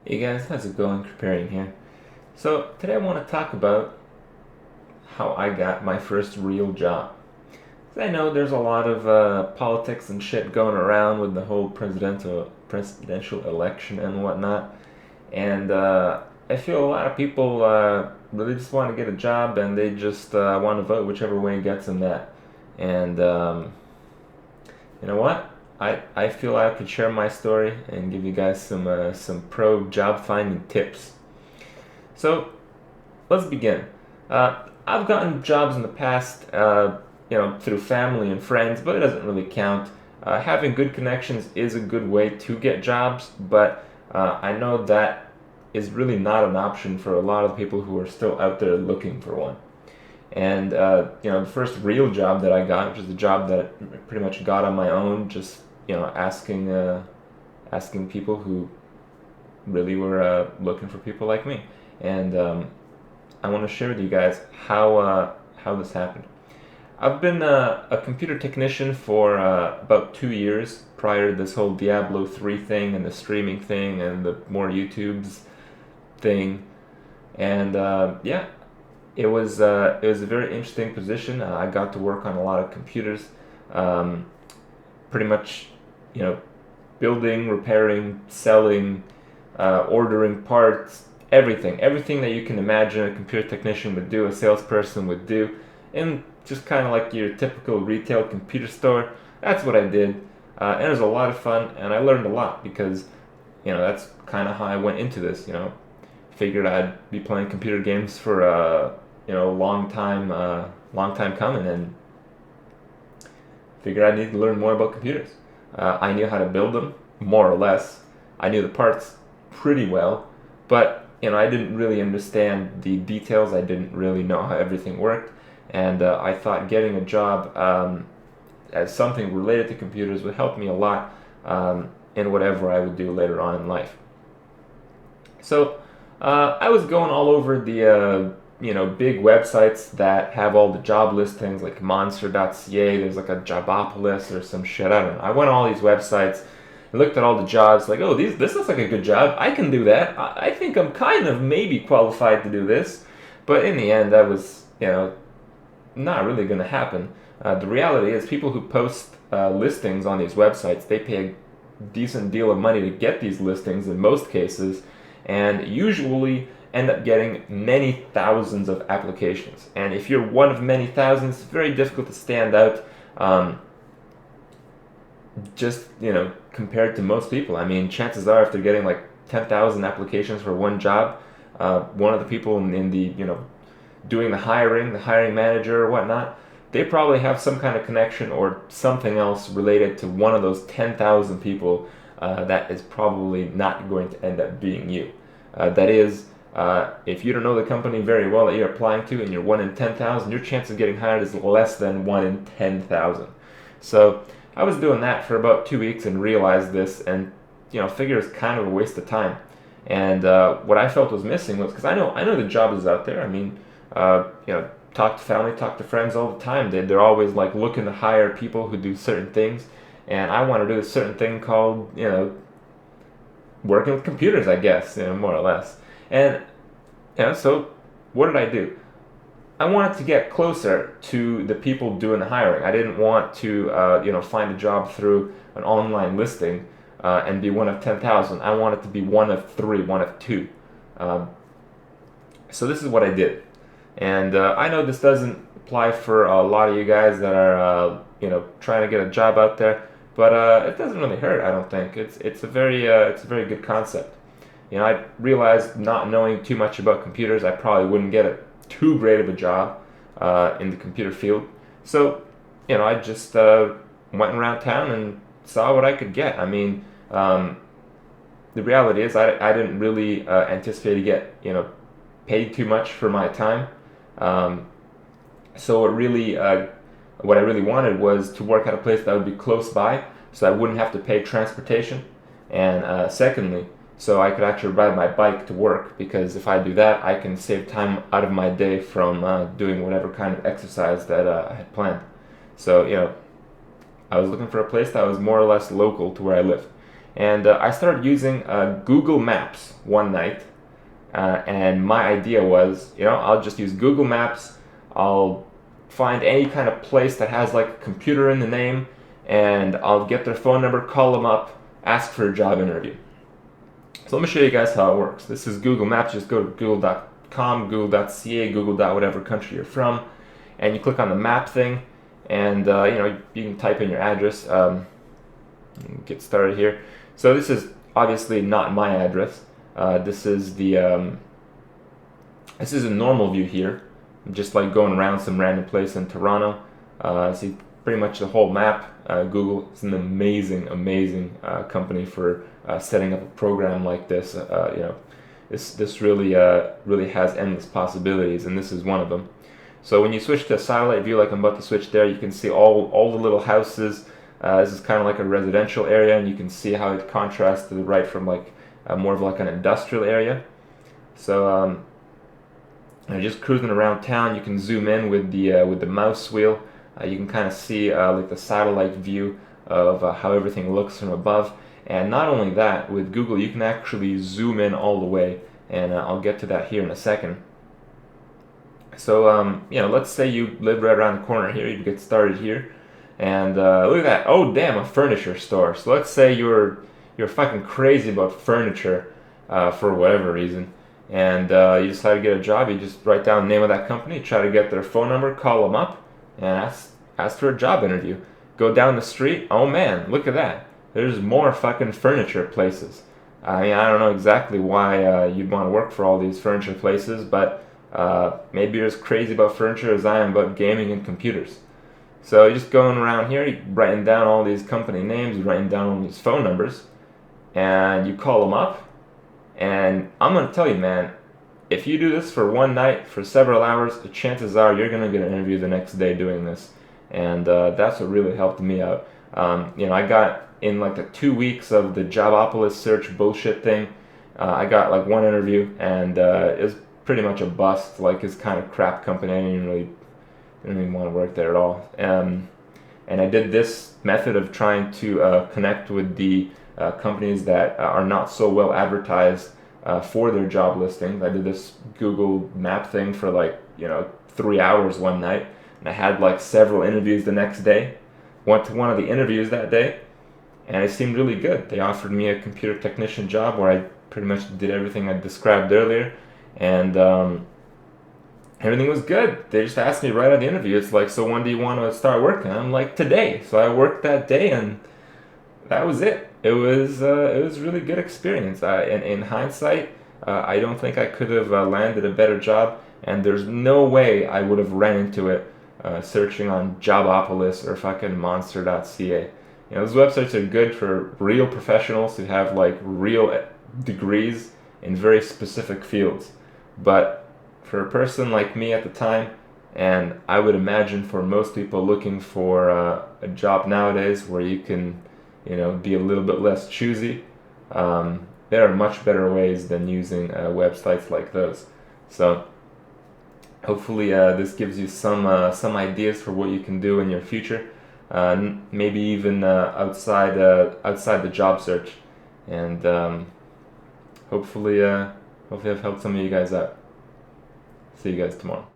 Hey guys, how's it going? Kripparrian here. So today I want to talk about how I got my first real job. 'Cause I know there's a lot of politics and shit going around with the whole presidential election and whatnot, and I feel a lot of people really just want to get a job and they just want to vote whichever way gets them that. And you know what? I feel I could share my story and give you guys some pro job finding tips. So let's begin. I've gotten jobs in the past, through family and friends, but it doesn't really count. Having good connections is a good way to get jobs, but I know that is really not an option for a lot of people who are still out there looking for one. And the first real job that I got, which is a job that I pretty much got on my own, just asking people who really were looking for people like me. And I want to share with you guys how this happened. I've been a computer technician for about 2 years prior to this whole Diablo 3 thing and the streaming thing and the more YouTubes thing. And it was a very interesting position. I got to work on a lot of computers, pretty much, building, repairing, selling, ordering parts, everything that you can imagine a computer technician would do, a salesperson would do, in just kind of like your typical retail computer store. That's what I did, and it was a lot of fun, and I learned a lot because, that's kind of how I went into this. Figured I'd be playing computer games for a long time coming, and figured I needed to learn more about computers. I knew how to build them, more or less. I knew the parts pretty well, but I didn't really understand the details. I didn't really know how everything worked, and I thought getting a job as something related to computers would help me a lot in whatever I would do later on in life. So I was going all over the big websites that have all the job listings, like monster.ca. There's like a Jobopolis or some shit. I don't know. I went on all these websites and looked at all the jobs, like, oh, this looks like a good job. I can do that. I think I'm kind of maybe qualified to do this. But in the end, that was, not really going to happen. The reality is people who post listings on these websites, they pay a decent deal of money to get these listings in most cases, and usually end up getting many thousands of applications. And if you're one of many thousands, it's very difficult to stand out. Compared to most people. I mean, chances are if they're getting like 10,000 applications for one job, one of the people in the, doing the hiring manager or whatnot, they probably have some kind of connection or something else related to one of those 10,000 people that is probably not going to end up being you. That is, if you don't know the company very well that you're applying to and you're 1 in 10,000, your chance of getting hired is less than 1 in 10,000. So I was doing that for about 2 weeks and realized this, and figured it's kind of a waste of time. And what I felt was missing was, because I know the job is out there. I mean, talk to family, talk to friends all the time. They're always like looking to hire people who do certain things, and I want to do a certain thing called working with computers, I guess, more or less. And so what did I do? I wanted to get closer to the people doing the hiring. I didn't want to, find a job through an online listing and be one of 10,000. I wanted to be one of 3, one of 2. So this is what I did. And I know this doesn't apply for a lot of you guys that are, trying to get a job out there, but it doesn't really hurt. I don't think it's a very good concept. I realized not knowing too much about computers, I probably wouldn't get too great of a job in the computer field. So, I just went around town and saw what I could get. I mean, the reality is I didn't really anticipate to get, paid too much for my time. So what I really wanted was to work at a place that would be close by, so I wouldn't have to pay transportation. And secondly, so I could actually ride my bike to work, because if I do that, I can save time out of my day from doing whatever kind of exercise that I had planned. So, I was looking for a place that was more or less local to where I live. And I started using Google Maps one night, and my idea was, I'll just use Google Maps. I'll find any kind of place that has like a computer in the name, and I'll get their phone number, call them up, ask for a job interview. So let me show you guys how it works. This is Google Maps. Just go to google.com, google.ca, google. Whatever country you're from, and you click on the map thing, and you can type in your address. Get started here. So this is obviously not my address. This is a normal view here. I'm just like going around some random place in Toronto. See pretty much the whole map. Google is an amazing company for setting up a program like this. This really has endless possibilities, and this is one of them. So when you switch to satellite view, like I'm about to switch there, you can see all the little houses. This is kind of like a residential area, and you can see how it contrasts to the right from like more of like an industrial area. So just cruising around town, you can zoom in with the mouse wheel. You can kind of see like the satellite view of how everything looks from above. And not only that, with Google you can actually zoom in all the way, and I'll get to that here in a second. So let's say you live right around the corner here. You get started here, and look at that. Oh damn, a furniture store. So let's say you're fucking crazy about furniture for whatever reason, and you decide to get a job. You just write down the name of that company, try to get their phone number, call them up, and ask for a job interview. Go down the street. Oh man, look at that. There's more fucking furniture places. I mean, I don't know exactly why you'd want to work for all these furniture places, but maybe you're as crazy about furniture as I am about gaming and computers. So you're just going around here, you're writing down all these company names, you're writing down all these phone numbers, and you call them up. And I'm going to tell you, man, if you do this for one night, for several hours, the chances are you're going to get an interview the next day doing this. And that's what really helped me out. I got in like the 2 weeks of the Jobopolis search bullshit thing, I got like one interview, and it was pretty much a bust. Like, it's kind of crap company. I didn't even want to work there at all. And I did this method of trying to connect with the companies that are not so well advertised for their job listings. I did this Google map thing for like 3 hours one night, and I had like several interviews the next day. Went to one of the interviews that day, and it seemed really good. They offered me a computer technician job where I pretty much did everything I described earlier, and everything was good. They just asked me right at the interview, it's like, so when do you want to start working? I'm like, today. So I worked that day, and that was it. It was really good experience. In hindsight, I don't think I could have landed a better job, and there's no way I would have ran into it searching on Jobopolis or fucking Monster.ca. Those websites are good for real professionals who have like real degrees in very specific fields. But for a person like me at the time, and I would imagine for most people looking for a job nowadays where you can, be a little bit less choosy, there are much better ways than using websites like those. So hopefully this gives you some ideas for what you can do in your future, maybe even outside the job search, and hopefully I've helped some of you guys out. See you guys tomorrow.